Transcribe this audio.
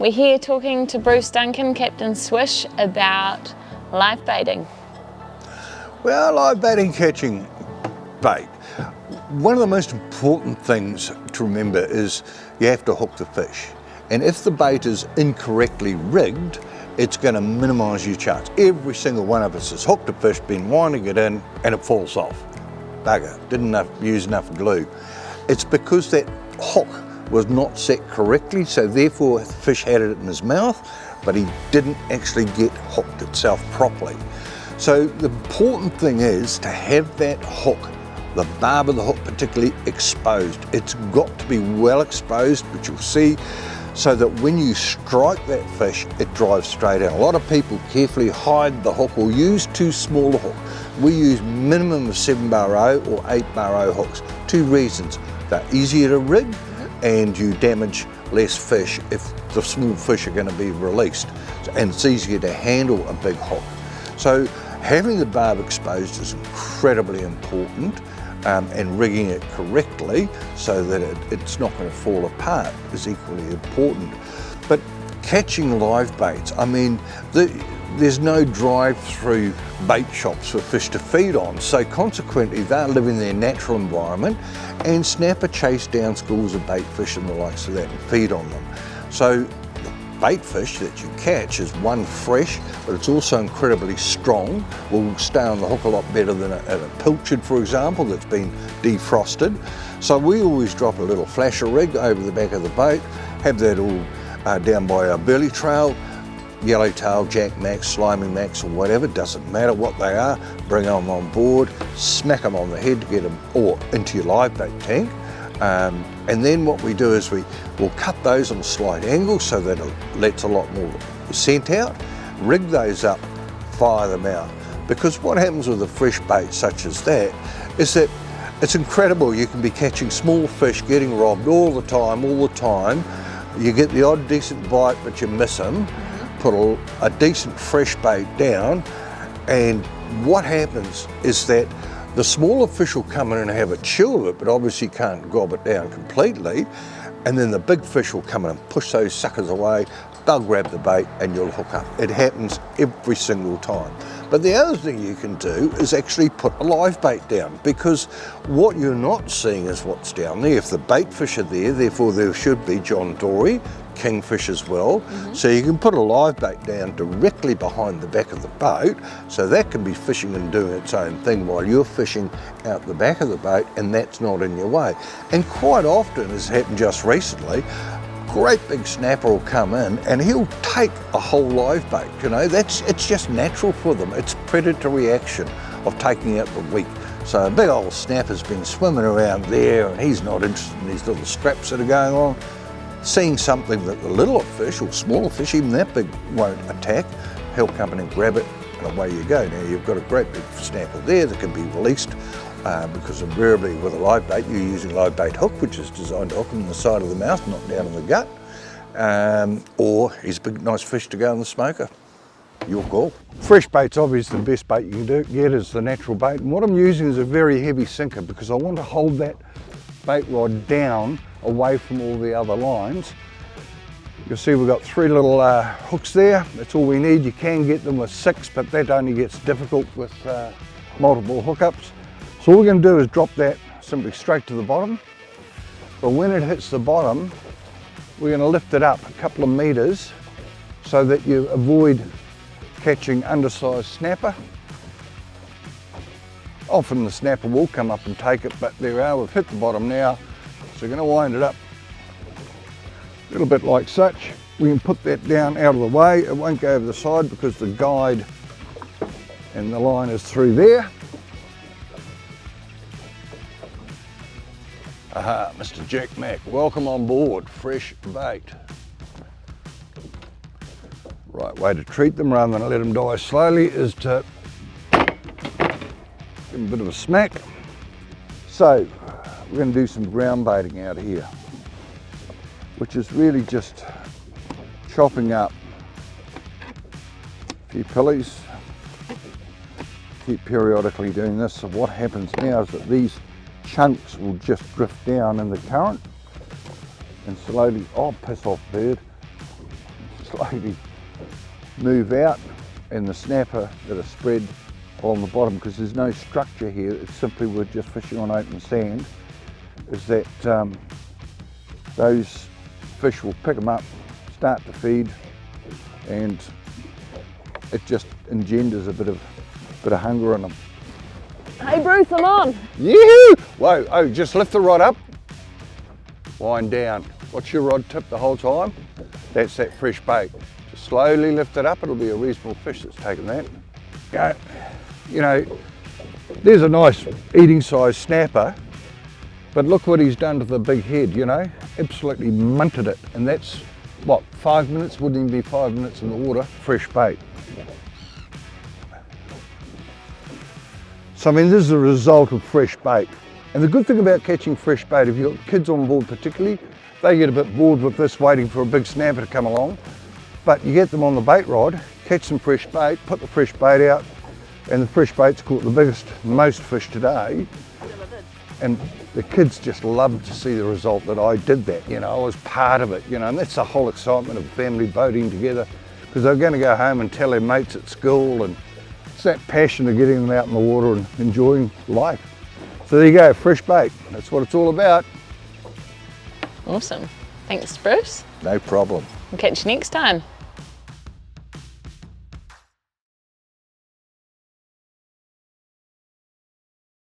We're here talking to Bruce Duncan, Captain Swish, about live baiting. Well, live baiting, catching bait. One of the most important things to remember is you have to hook the fish. And if the bait is incorrectly rigged, it's going to minimise your chance. Every single one of us has hooked a fish, been winding it in, and it falls off. Bugger, didn't use enough glue. It's because that hook was not set correctly, so therefore the fish had it in his mouth, but he didn't actually get hooked itself properly. So the important thing is to have that hook, the barb of the hook particularly, exposed. It's got to be well exposed, but you'll see, so that when you strike that fish, it drives straight out. A lot of people carefully hide the hook or use too small a hook. We use minimum of 7-bar-0 or 8-bar-0 hooks. Two reasons: they're easier to rig and you damage less fish if the small fish are going to be released. And it's easier to handle a big hook. So having the barb exposed is incredibly important. And rigging it correctly so that it's not going to fall apart is equally important. But catching live baits, I mean, there's no drive-through bait shops for fish to feed on, so consequently they're living in their natural environment, and snapper chase down schools of bait fish and the likes of that and feed on them. So bait fish that you catch is one, fresh, but it's also incredibly strong, will stay on the hook a lot better than a pilchard, for example, that's been defrosted. So we always drop a little flasher rig over the back of the boat, have that all down by our burley trail, yellowtail, jack max, slimy max, or whatever, doesn't matter what they are, bring them on board, smack them on the head to get them or into your live bait tank. And then what we do is we'll cut those on a slight angle so that it lets a lot more scent out, rig those up, fire them out. Because what happens with a fresh bait such as that is that it's incredible. You can be catching small fish, getting robbed all the time. You get the odd decent bite, but you miss them. Put a decent fresh bait down, and what happens is that the smaller fish will come in and have a chew of it, but obviously can't gob it down completely. And then the big fish will come in and push those suckers away. They'll grab the bait and you'll hook up. It happens every single time. But the other thing you can do is actually put a live bait down, because what you're not seeing is what's down there. If the bait fish are there, therefore there should be John Dory, kingfish as well. So you can put a live bait down directly behind the back of the boat, so that can be fishing and doing its own thing while you're fishing out the back of the boat, and that's not in your way. And quite often, as happened just recently, great big snapper will come in and he'll take a whole live bait. You know, it's just natural for them. It's predator reaction of taking out the weak. So a big old snapper's been swimming around there and he's not interested in these little scraps that are going on. Seeing something that the littler fish or smaller fish, even that big, won't attack, he'll come in and grab it and away you go. Now you've got a great big snapper there that can be released because invariably with a live bait you're using live bait hook, which is designed to hook him in the side of the mouth, not down in the gut. Or he's a big nice fish to go in the smoker. Your call. Fresh bait's obviously the best bait you can get is the natural bait, and what I'm using is a very heavy sinker because I want to hold that bait rod down away from all the other lines. You'll see we've got 3 little hooks there. That's all we need. You can get them with 6, but that only gets difficult with multiple hookups. So all we're going to do is drop that simply straight to the bottom. But when it hits the bottom, we're going to lift it up a couple of meters so that you avoid catching undersized snapper. Often the snapper will come up and take it, but there we are, we've hit the bottom now. So we're going to wind it up a little bit like such. We can put that down out of the way. It won't go over the side because the guide and the line is through there. Aha, Mr. Jack Mack, welcome on board, fresh bait. Right way to treat them rather than let them die slowly is to give them a bit of a smack. So we're going to do some ground baiting out here, which is really just chopping up a few pillies. Keep periodically doing this. So what happens now is that these chunks will just drift down in the current and slowly, oh, piss off bird, slowly move out, and the snapper that are spread on the bottom, because there's no structure here, it's simply we're just fishing on open sand, is that those fish will pick them up, start to feed, and it just engenders a bit of hunger in them. Hey Bruce, I'm on. Yoo-hoo! Whoa, oh, just lift the rod up, wind down. Watch your rod tip the whole time. That's that fresh bait. Just slowly lift it up, it'll be a reasonable fish that's taken that. You know, there's a nice eating size snapper, but look what he's done to the big head, you know, absolutely munted it. And that's, what, 5 minutes? Wouldn't even be 5 minutes in the water, fresh bait. So I mean, this is a result of fresh bait. And the good thing about catching fresh bait, if you've got kids on board particularly, they get a bit bored with this waiting for a big snapper to come along. But you get them on the bait rod, catch some fresh bait, put the fresh bait out, and the fresh bait's caught the biggest, most fish today. And the kids just loved to see the result that I did that, you know, I was part of it, you know, and that's the whole excitement of family boating together, because they're going to go home and tell their mates at school, and it's that passion of getting them out in the water and enjoying life. So there you go, fresh bait, that's what it's all about. Awesome. Thanks Bruce. No problem. We'll catch you next time.